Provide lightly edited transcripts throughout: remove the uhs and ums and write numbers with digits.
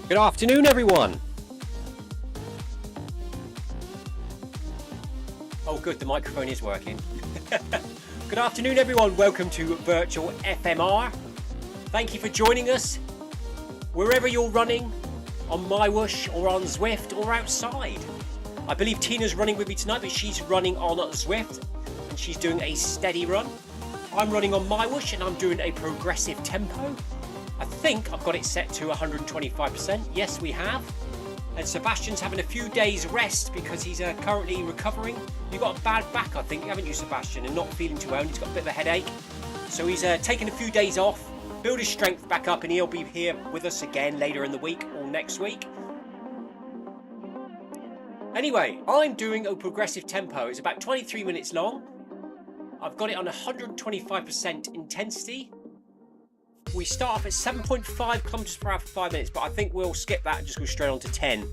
Good afternoon, everyone. Oh, good, the microphone is working. Good afternoon, everyone. Welcome to Virtual FMR. Thank you for joining us. Wherever you're running, on MyWhoosh or on Zwift or outside. I believe Tina's running with me tonight, but she's running on Zwift and she's doing a steady run. I'm running on MyWhoosh and I'm doing a progressive tempo. I think I've got it set to 125%. Yes, we have. And Sebastian's having a few days rest because he's currently recovering. You've got a bad back, I think, haven't you, Sebastian? And not feeling too well. He's got a bit of a headache. So he's taking a few days off, build his strength back up, and he'll be here with us again later in the week or next week. Anyway, I'm doing a progressive tempo. It's about 23 minutes long. I've got it on 125% intensity. We start off at 7.5 kilometers per hour for 5 minutes, but I think we'll skip that and just go straight on to 10.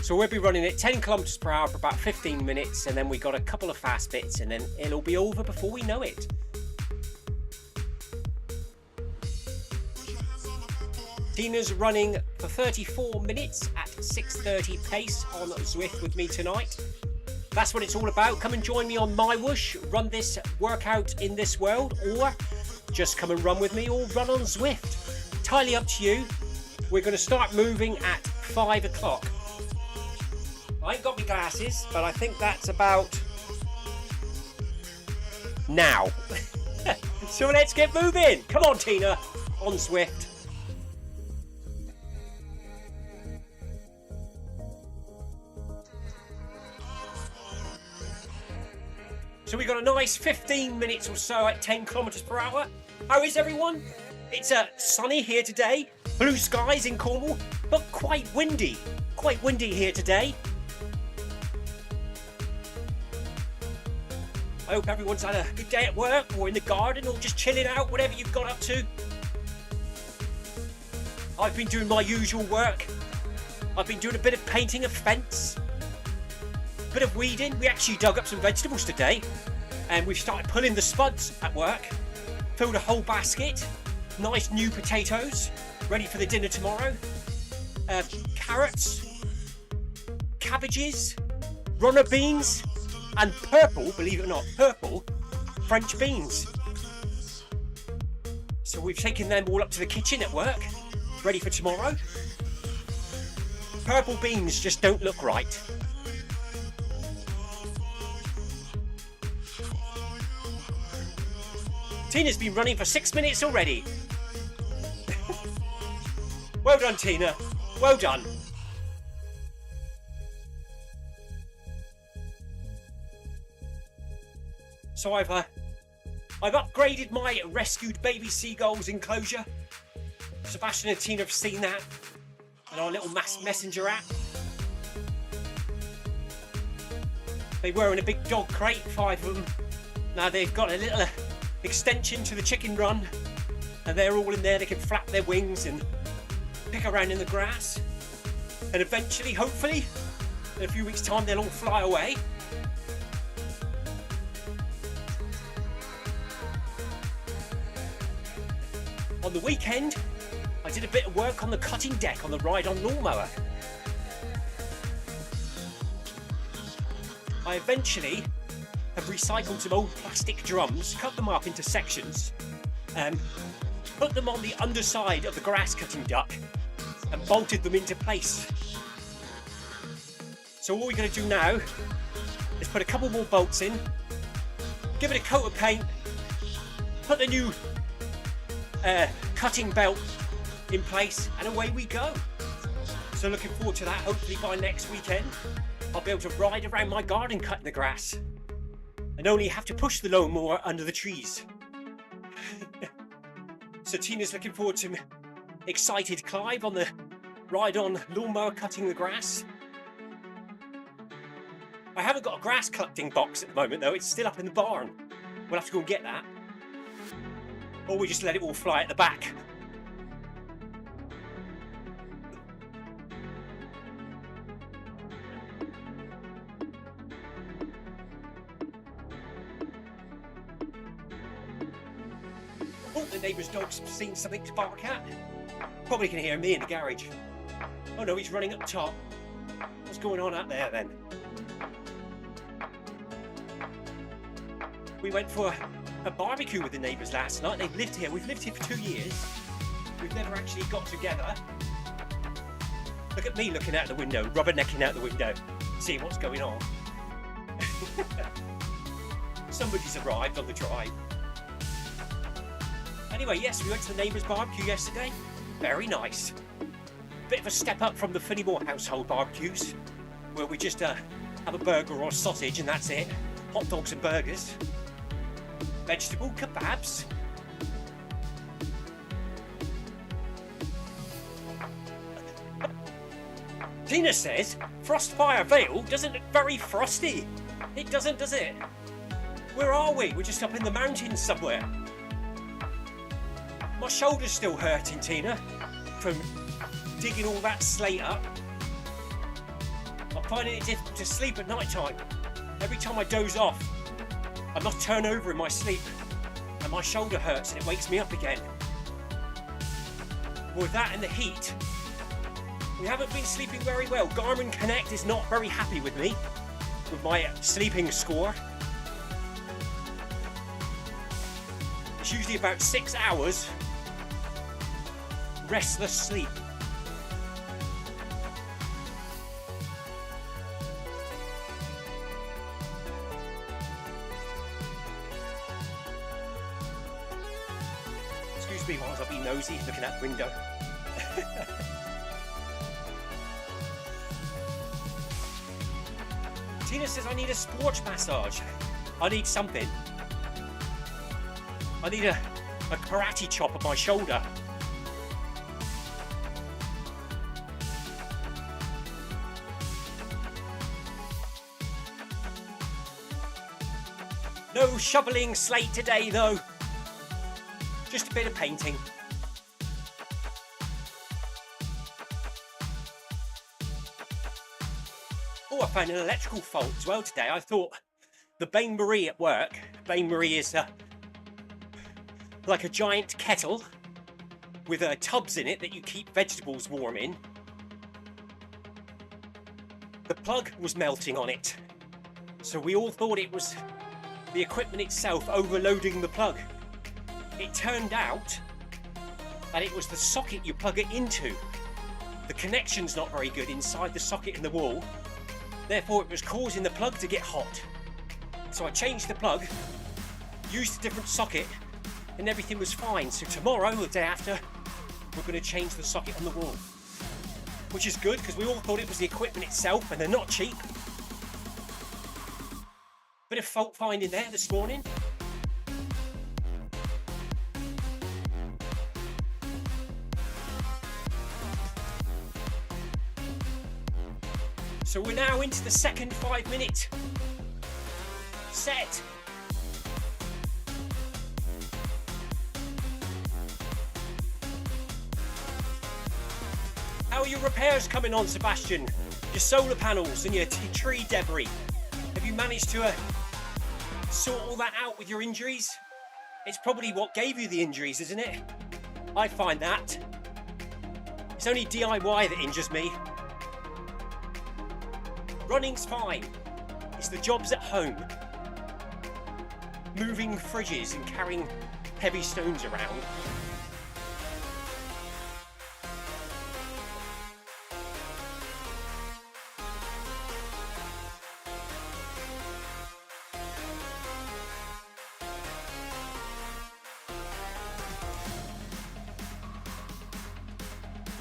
So we'll be running at 10 kilometers per hour for about 15 minutes, and then we got a couple of fast bits, and then it'll be over before we know it. Tina's running for 34 minutes at 6:30 pace on Zwift with me tonight. That's what it's all about. Come and join me on MyWhoosh, run this workout in this world, or just come and run with me or run on Zwift. Entirely up to you. We're going to start moving at 5 o'clock. I ain't got my glasses, but I think that's about now. So let's get moving. Come on, Tina, on Zwift. So we got a nice 15 minutes or so at 10 kilometers per hour. How is everyone? It's sunny here today, blue skies in Cornwall, but quite windy. Quite windy here today. I hope everyone's had a good day at work or in the garden or just chilling out, whatever you've got up to. I've been doing my usual work. I've been doing a bit of painting a fence, a bit of weeding. We actually dug up some vegetables today and we've started pulling the spuds at work. Filled a whole basket. Nice new potatoes, ready for the dinner tomorrow. Carrots, cabbages, runner beans, and purple, believe it or not, purple French beans. So we've taken them all up to the kitchen at work, ready for tomorrow. Purple beans just don't look right. Tina's been running for 6 minutes already. Well done, Tina. Well done. So I've upgraded my rescued baby seagulls enclosure. Sebastian and Tina have seen that on our little messenger app. They were in a big dog crate, 5 of them. Now they've got a little extension to the chicken run, and they're all in there. They can flap their wings and pick around in the grass, and eventually, hopefully, in a few weeks' time, they'll all fly away. On the weekend, I did a bit of work on the cutting deck on the ride-on lawnmower. I eventually have recycled some old plastic drums, cut them up into sections, put them on the underside of the grass cutting duck and bolted them into place. So all we're going to do now is put a couple more bolts in, give it a coat of paint, put the new cutting belt in place, and away we go. So looking forward to that. Hopefully by next weekend I'll be able to ride around my garden cutting the grass and only have to push the lawnmower under the trees. So Tina's looking forward to excited Clive on the ride-on lawnmower cutting the grass. I haven't got a grass cutting box at the moment though, it's still up in the barn. We'll have to go and get that. Or we just let it all fly at the back. Oh, the neighbour's dog's seen something to bark at. Probably can hear me in the garage. Oh no, he's running up top. What's going on up there then? We went for a barbecue with the neighbours last night. They've lived here. We've lived here for 2 years. We've never actually got together. Look at me looking out the window, rubbernecking out the window, seeing what's going on. Somebody's arrived on the drive. Anyway, yes, we went to the neighbour's barbecue yesterday. Very nice. Bit of a step up from the Finnimore household barbecues, where we just have a burger or a sausage and that's it. Hot dogs and burgers. Vegetable kebabs. Tina says Frostfire Vale doesn't look very frosty. It doesn't, does it? Where are we? We're just up in the mountains somewhere. My shoulder's still hurting, Tina, from digging all that slate up. I'm finding it difficult to sleep at night time. Every time I doze off, I must turn over in my sleep and my shoulder hurts and it wakes me up again. With that and the heat, we haven't been sleeping very well. Garmin Connect is not very happy with me, with my sleeping score. It's usually about 6 hours restless sleep. Excuse me whilst I be nosy looking out the window. Tina says I need a sports massage. I need something. I need a karate chop on my shoulder. No shoveling slate today though. Just a bit of painting. Oh, I found an electrical fault as well today. I thought the bain-marie at work. Bain-marie is like a giant kettle with tubs in it that you keep vegetables warm in. The plug was melting on it, so we all thought it was the equipment itself overloading the plug. It turned out that it was the socket you plug it into. The connection's not very good inside the socket in the wall, therefore it was causing the plug to get hot. So I changed the plug, used a different socket, and everything was fine. So tomorrow, or the day after, we're going to change the socket on the wall, which is good because we all thought it was the equipment itself, and they're not cheap. Bit of fault finding there this morning. So we're now into the second 5-minute set. How are your repairs coming on, Sebastian? Your solar panels and your tree debris. Have you managed to sort all that out with your injuries? It's probably what gave you the injuries, isn't it? I find that. It's only DIY that injures me. Running's fine. It's the jobs at home. Moving fridges and carrying heavy stones around.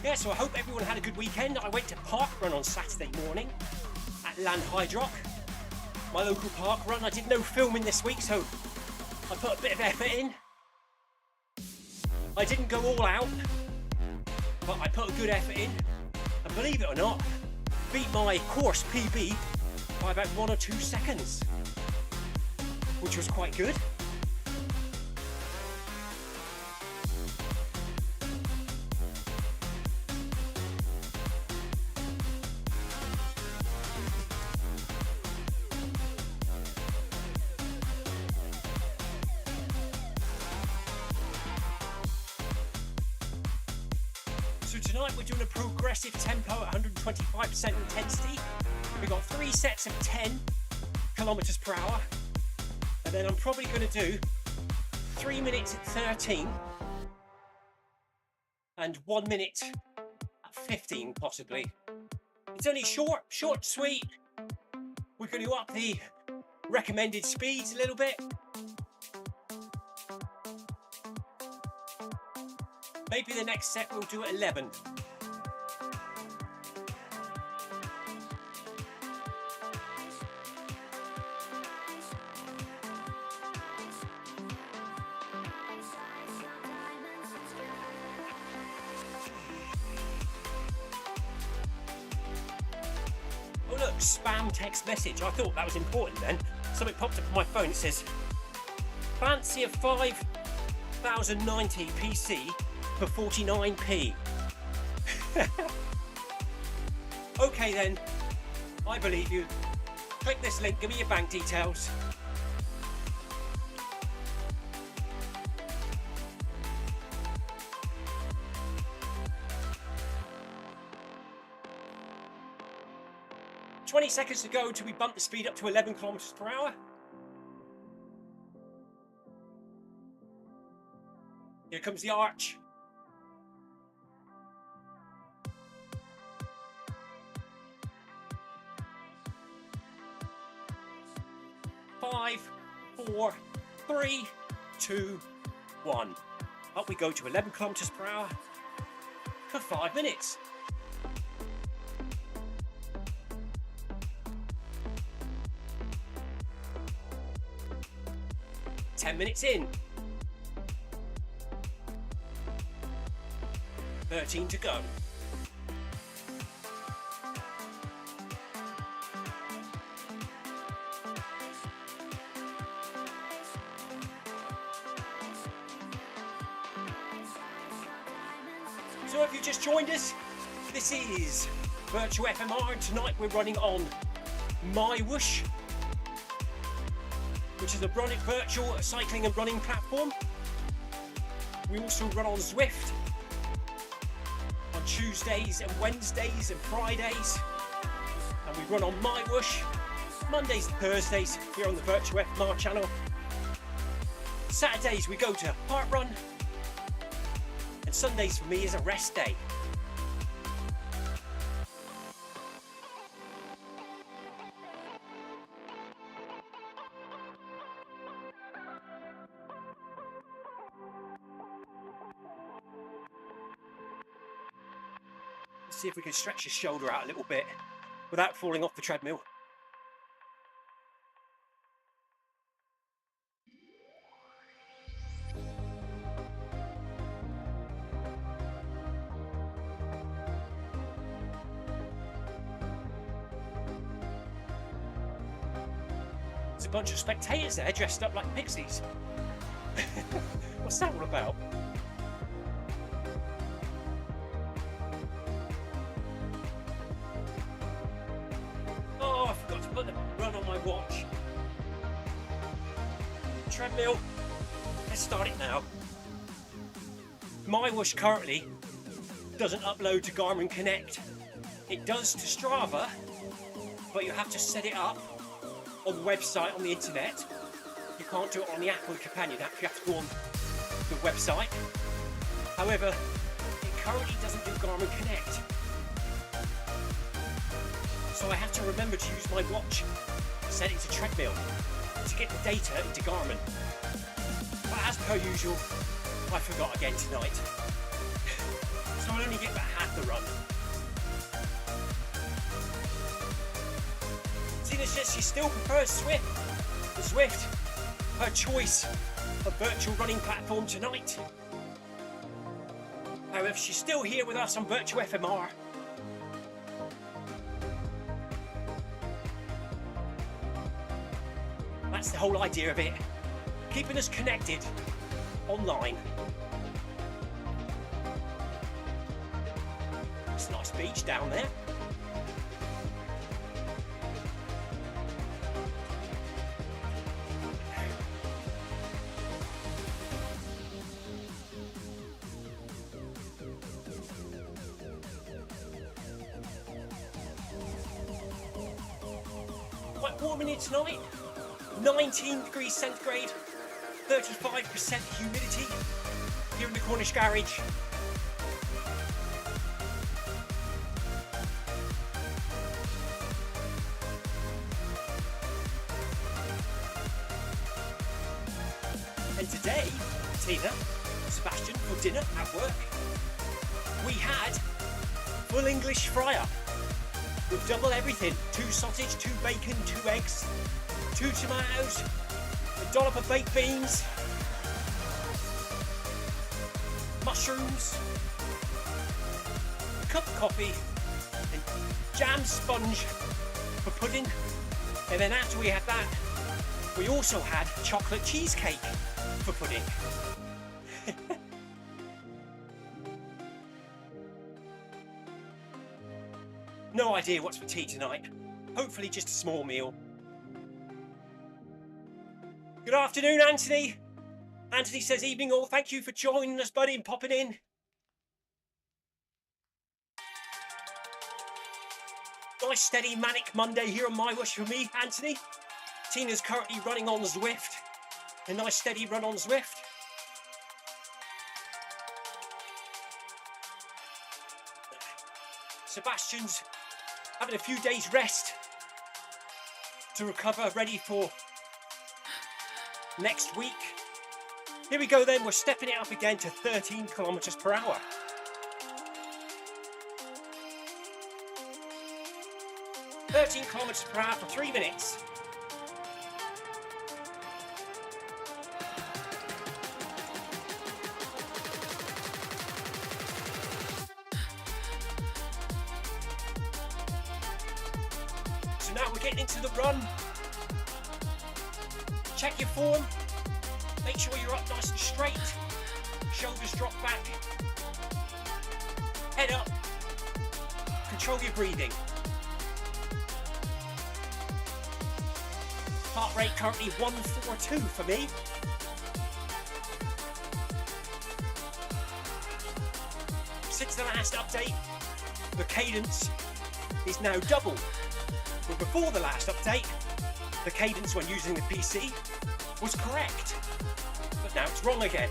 Yeah, so I hope everyone had a good weekend. I went to park run on Saturday morning at Landhydrock, my local park run. I did no filming this week, so I put a bit of effort in. I didn't go all out, but I put a good effort in, and believe it or not, beat my course PB by about 1 or 2 seconds, which was quite good. Tonight we're doing a progressive tempo at 125% intensity. We've got 3 sets of 10 kilometers per hour. And then I'm probably going to do 3 minutes at 13 and 1 minute at 15 possibly. It's only short, sweet. We're going to up the recommended speeds a little bit. Maybe the next set we'll do at 11. Oh look, spam text message. I thought that was important then. Something popped up on my phone. It says, fancy a 5090 PC for 49p. Okay then, I believe you. Click this link, give me your bank details. "20 seconds to go until we bump the speed up to 11 kilometers per hour. Here comes the arch. 5, 4, 3, 2, 1. Up we go to 11 kilometers per hour for 5 minutes. "10 minutes in. 13 to go. So if you just joined us, this is Virtual FMR, and tonight we're running on MyWhoosh, which is a virtual cycling and running platform. We also run on Zwift on Tuesdays and Wednesdays and Fridays, and we run on MyWhoosh Mondays and Thursdays here on the Virtual FMR channel. Saturdays we go to Parkrun, and Sundays for me is a rest day. Let's see if we can stretch your shoulder out a little bit without falling off the treadmill. There's a bunch of spectators there dressed up like pixies. What's that all about? Oh, I forgot to put the run on my watch. Treadmill. Let's start it now. MyWhoosh currently doesn't upload to Garmin Connect. It does to Strava, but you have to set it up on the website on the internet. You can't do it on the Apple Companion app, you have to go on the website. However, it currently doesn't do Garmin Connect. So I have to remember to use my watch, set it to treadmill, to get the data into Garmin. But as per usual, I forgot again tonight. So I'll only get about half the run. Tina says she still prefers Zwift, her choice of virtual running platform tonight. However, she's still here with us on Virtual FMR. That's the whole idea of it, keeping us connected online. It's a nice beach down there. start warming in tonight. 19 degrees centigrade, 35% humidity here in the Cornish garage. And today, Tina, Sebastian, for dinner at work, we had full English fryer with double everything: 2 sausage, 2 bacon, 2 eggs, 2 tomatoes, a dollop of baked beans, mushrooms, a cup of coffee, and jam sponge for pudding. And then after we had that, we also had chocolate cheesecake for pudding. No idea what's for tea tonight. Hopefully just a small meal. Good afternoon, Anthony. Anthony says, evening all. Thank you for joining us, buddy, and popping in. Nice steady manic Monday here on MyWhoosh for me, Anthony. Tina's currently running on Zwift. A nice steady run on Zwift. Sebastian's having a few days rest to recover, ready for next week. Here we go then, we're stepping it up again to 13 kilometers per hour. "13 kilometers per hour for 3 minutes. So now we're getting into the run. Check your form. Make sure you're up nice and straight. Shoulders drop back. Head up. Control your breathing. Heart rate currently 142 for me. Since the last update, the cadence is now double. But before the last update, the cadence when using the PC was correct. But now it's wrong again.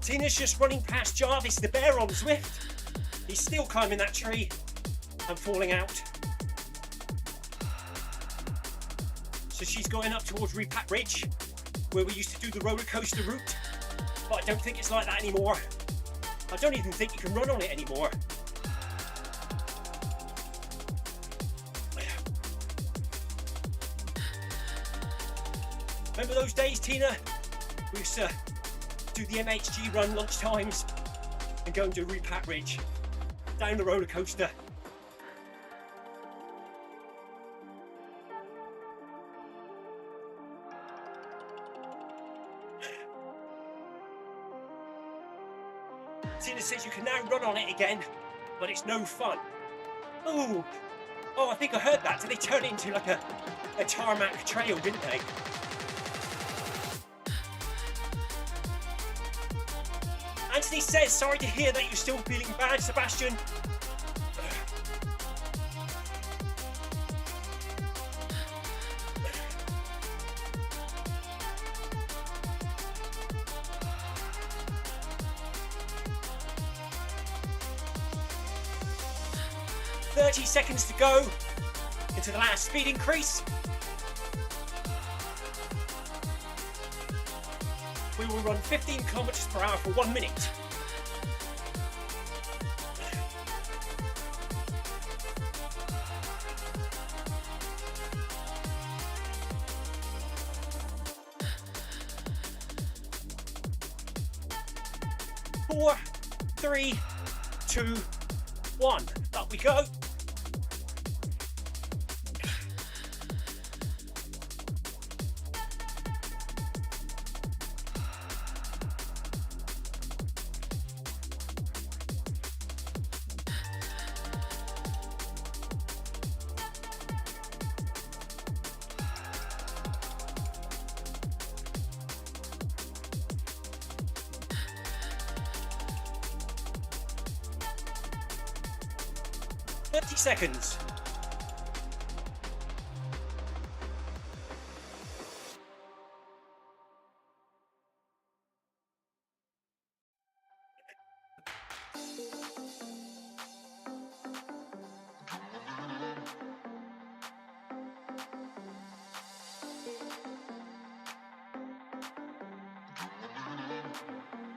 Tina's just running past Jarvis the bear on Zwift. He's still climbing that tree and falling out. So she's going up towards Repat Ridge, where we used to do the roller coaster route. But I don't think it's like that anymore. I don't even think you can run on it anymore. Remember those days, Tina? We used to do the MHG run lunch times and go and do Repat Ridge down the roller coaster. Tina says you can now run on it again, but it's no fun. Oh, I think I heard that. Did they turn it into like a tarmac trail, didn't they? Anthony says, sorry to hear that you're still feeling bad, Sebastian. "30 seconds to go into the last speed increase. We will run 15 kilometers per hour for 1 minute. Four, 3, 2, 1. Up we go. 30 seconds.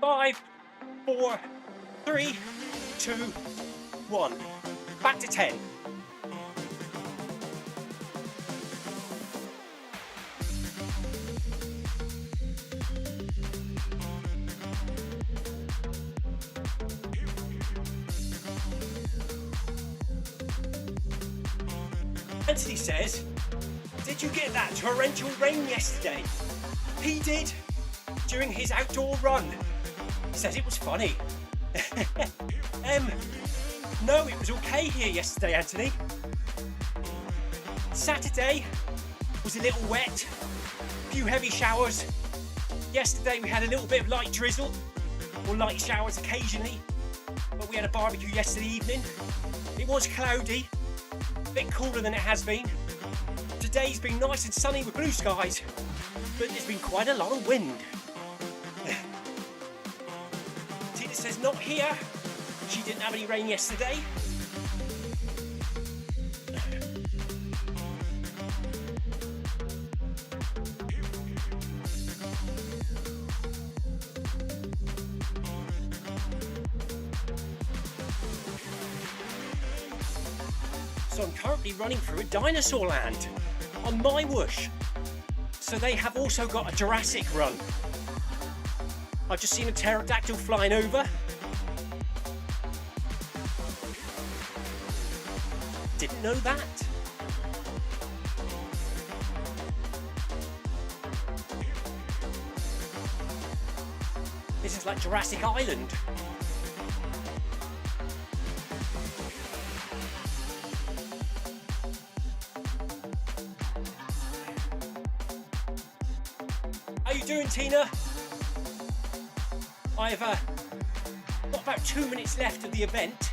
Five, 4, 3, 2, 1. Back to 10. Anthony says, did you get that torrential rain yesterday? He did, during his outdoor run. He says it was funny. No, it was okay here yesterday, Anthony. Saturday was a little wet, a few heavy showers. Yesterday we had a little bit of light drizzle, or light showers occasionally, but we had a barbecue yesterday evening. It was cloudy, a bit cooler than it has been. Today's been nice and sunny with blue skies, but there's been quite a lot of wind. Tina says not here. She didn't have any rain yesterday. So I'm currently running through a dinosaur land on MyWhoosh. So they have also got a Jurassic run. I've just seen a pterodactyl flying over. Didn't know that. This is like Jurassic Island. How you doing, Tina? I've got about 2 minutes left of the event.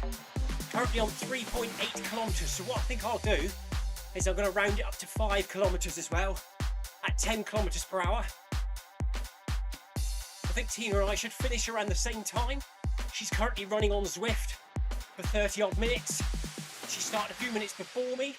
Currently on 3.8 kilometres, so what I think I'll do is I'm going to round it up to 5 kilometres as well, at 10 kilometres per hour. I think Tina and I should finish around the same time. She's currently running on Zwift for 30 odd minutes. She started a few minutes before me.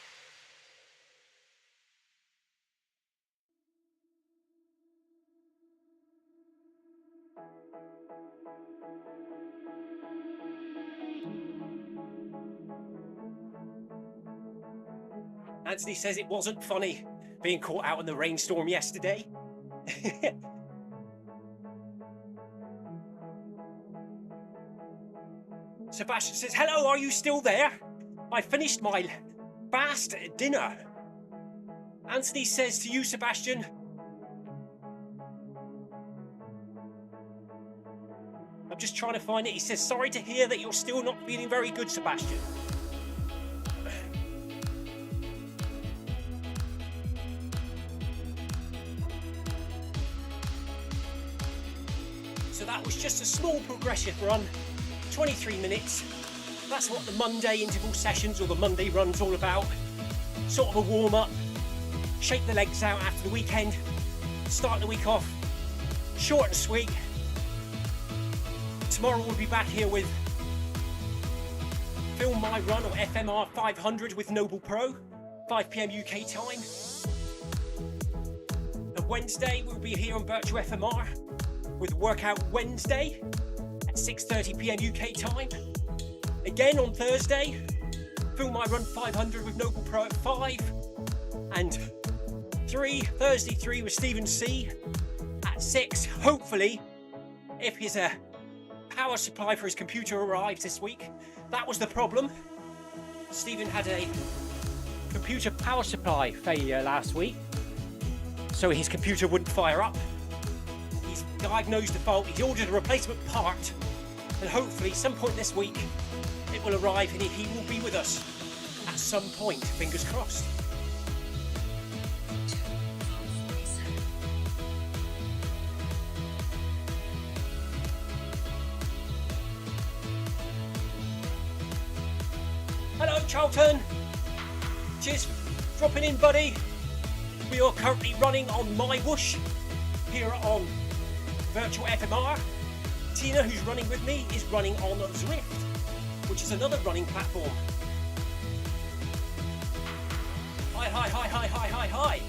Anthony says it wasn't funny being caught out in the rainstorm yesterday. Sebastian says, hello, are you still there? I finished my fast dinner. Anthony says to you, Sebastian, I'm just trying to find it. He says, sorry to hear that you're still not feeling very good, Sebastian. So that was just a small progressive run, 23 minutes. That's what the Monday interval sessions or the Monday run's all about. Sort of a warm up, shake the legs out after the weekend, start the week off short and sweet. Tomorrow we'll be back here with Film My Run or FMR 500 with Noble Pro, 5 PM UK time. And Wednesday we'll be here on Virtual FMR with Workout Wednesday at 6:30 PM UK time. Again on Thursday, Film My Run 500 with Noble Pro at 5. And Thursday 3 with Stephen C at 6. Hopefully, if his power supply for his computer arrives this week. That was the problem. Stephen had a computer power supply failure last week, so his computer wouldn't fire up. He's diagnosed the fault, he's ordered a replacement part, and hopefully some point this week it will arrive and he will be with us at some point, fingers crossed. Hello! Charlton. Cheers for dropping in, buddy. We are currently running on MyWhoosh here on Virtual FMR. Tina, who's running with me, is running on Zwift, which is another running platform. Hi, hi, hi, hi, hi, hi, hi.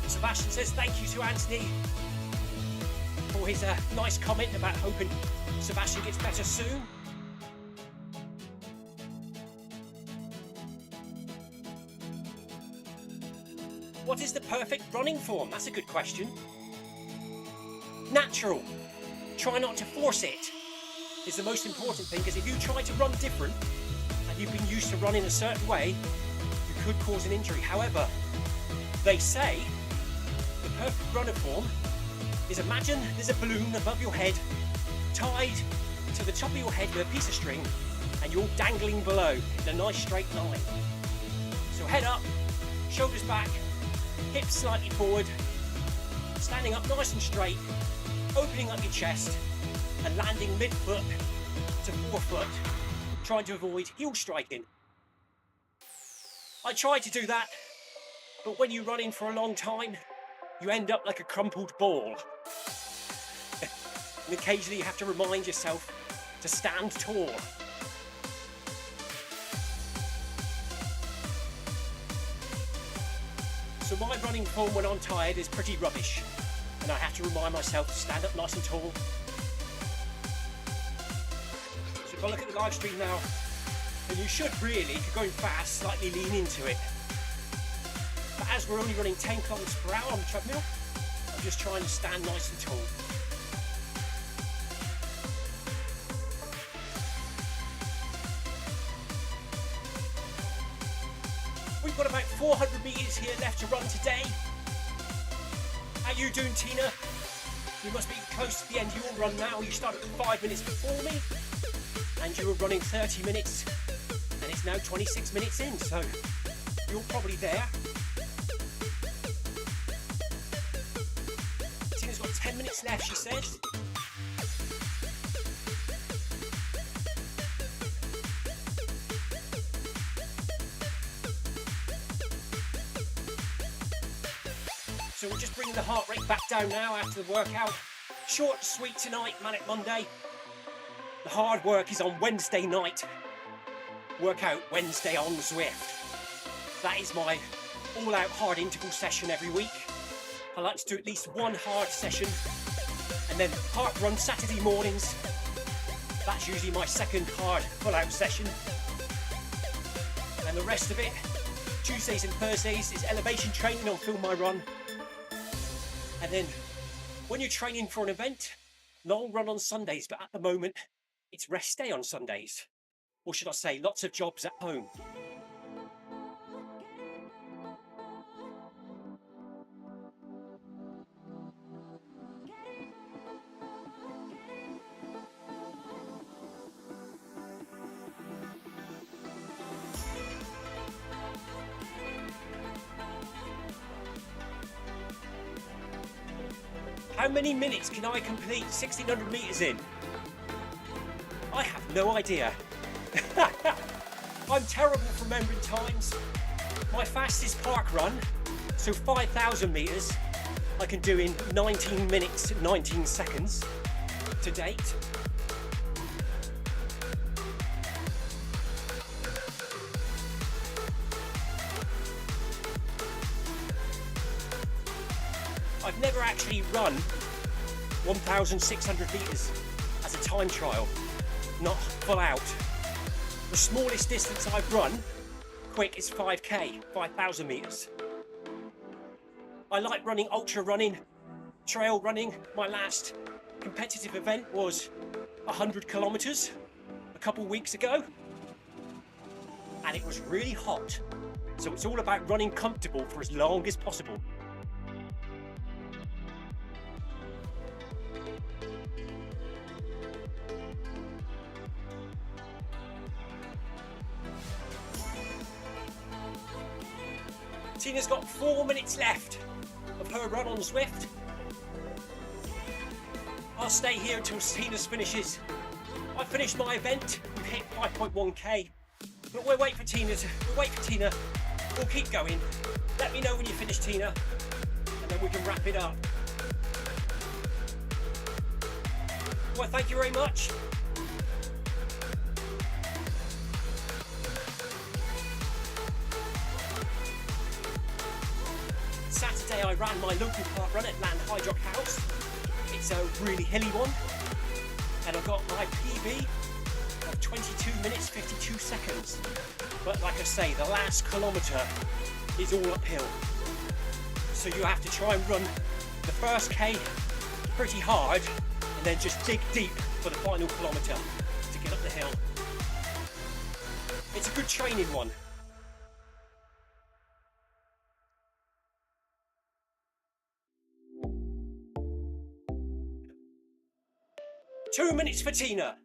Sebastian says thank you to Anthony for his nice comment about hoping Sebastian gets better soon. What is the perfect running form? That's a good question. Natural. Try not to force it is the most important thing, because if you try to run different and you've been used to running a certain way, you could cause an injury. However, they say the perfect runner form is, imagine there's a balloon above your head tied to the top of your head with a piece of string, and you're dangling below in a nice straight line. So head up, shoulders back, hips slightly forward, standing up nice and straight, opening up your chest and landing mid-foot to forefoot, trying to avoid heel striking. I tried to do that, but when you run in for a long time, you end up like a crumpled ball. And occasionally you have to remind yourself to stand tall. So my running form when I'm tired is pretty rubbish, and I have to remind myself to stand up nice and tall. So if I look at the live stream now, then you should really, if you're going fast, slightly lean into it. But as we're only running 10 kilometers per hour on the treadmill, I'm just trying to stand nice and tall. We've got about 400 metres here left to run today. How you doing, Tina? You must be close to the end of your run now. You started 5 minutes before me, and you were running 30 minutes, and it's now 26 minutes in, so you're probably there. Tina's got 10 minutes left, she says. So we're just bringing the heart rate back down now after the workout. Short and sweet tonight, Manic Monday. The hard work is on Wednesday night. Workout Wednesday on Zwift. That is my all-out hard interval session every week. I like to do at least one hard session, and then heart run Saturday mornings. That's usually my second hard full-out session. And the rest of it, Tuesdays and Thursdays, is elevation training on Film My Run. And then when you're training for an event, long run on Sundays, but at the moment it's rest day on Sundays. Or should I say, lots of jobs at home. How many minutes can I complete 1600 metres in? I have no idea. I'm terrible for remembering times. My fastest park run, so 5,000 metres, I can do in 19 minutes, 19 seconds to date. I've never actually run 1,600 metres as a time trial, not full out. The smallest distance I've run quick is 5k, 5,000 metres. I like running ultra running, trail running. My last competitive event was 100 kilometres a couple weeks ago, and it was really hot. So it's all about running comfortable for as long as possible. Tina's got 4 minutes left of her run on Zwift. I'll stay here until Tina's finishes. I finished my event. We've hit 5.1k. But we'll wait for Tina. We'll keep going. Let me know when you finish, Tina, and then we can wrap it up. Well, thank you very much. Saturday I ran my local park run at Land Hydrock House. It's a really hilly one, and I got my PB of 22 minutes 52 seconds. But like I say, the last kilometre is all uphill, so you have to try and run the first K pretty hard and then just dig deep for the final kilometre to get up the hill. It's a good training one. Two minutes for Tina.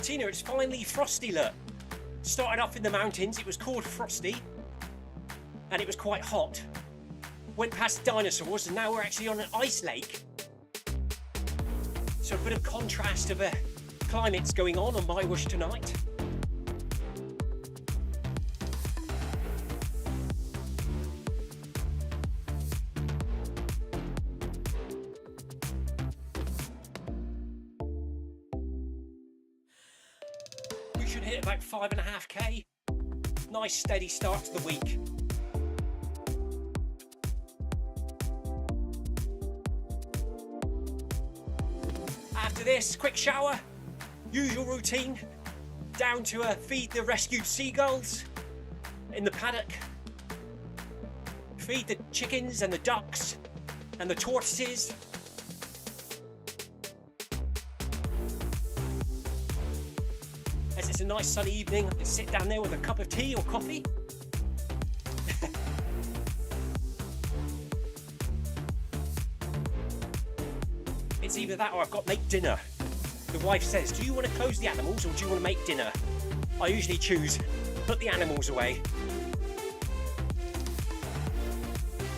Tina, it's finally frosty, look. Started off in the mountains, it was called Frosty, and it was quite hot. Went past dinosaurs, and now we're actually on an ice lake. So a bit of contrast of climates going on MyWhoosh tonight. We should hit about 5.5k. Nice steady start to the week. After this, quick shower, usual routine, down to feed the rescued seagulls in the paddock, feed the chickens and the ducks and the tortoises. As it's a nice sunny evening, I can sit down there with a cup of tea or coffee. It's either that or I've got to make dinner. The wife says, do you want to close the animals or do you want to make dinner? I usually choose, put the animals away.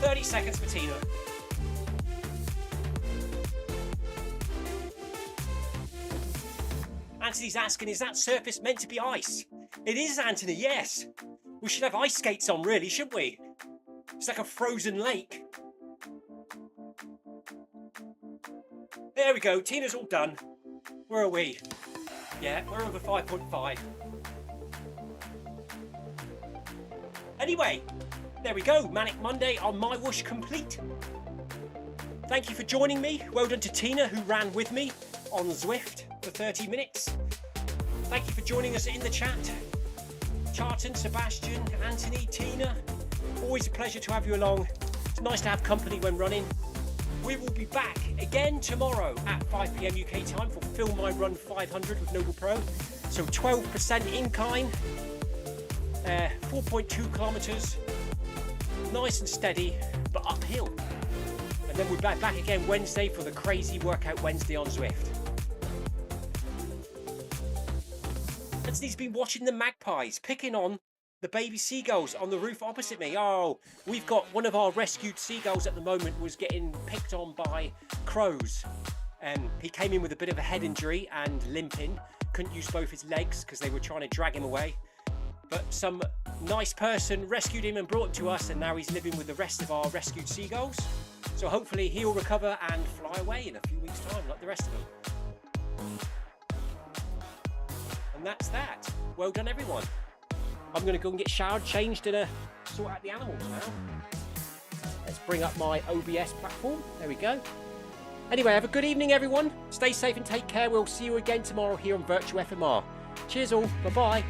30 seconds for Tina. Anthony's asking, is that surface meant to be ice? It is, Anthony, yes. We should have ice skates on, really, shouldn't we? It's like a frozen lake. There we go, Tina's all done. Where are we? Yeah, we're over 5.5. Anyway, there we go. Manic Monday on MyWhoosh complete. Thank you for joining me. Well done to Tina, who ran with me on Zwift for 30 minutes. Thank you for joining us in the chat. Charlton, Sebastian, Anthony, Tina. Always a pleasure to have you along. It's nice to have company when running. We will be back again tomorrow at 5 PM UK time for Film My Run 500 with Noble Pro. So 12% incline, 4.2 kilometres, nice and steady, but uphill. And then we're back again Wednesday for the crazy workout Wednesday on Zwift. Anthony's been watching the magpies picking on the baby seagulls on the roof opposite me. Oh, we've got one of our rescued seagulls at the moment was getting picked on by crows. He came in with a bit of a head injury and limping. Couldn't use both his legs because they were trying to drag him away. But some nice person rescued him and brought him to us, and now he's living with the rest of our rescued seagulls. So hopefully he'll recover and fly away in a few weeks' time like the rest of them. And that's that. Well done, everyone. I'm going to go and get showered, changed, and sort out the animals now. Let's bring up my OBS platform. There we go. Anyway, have a good evening, everyone. Stay safe and take care. We'll see you again tomorrow here on Virtual FMR. Cheers all. Bye-bye.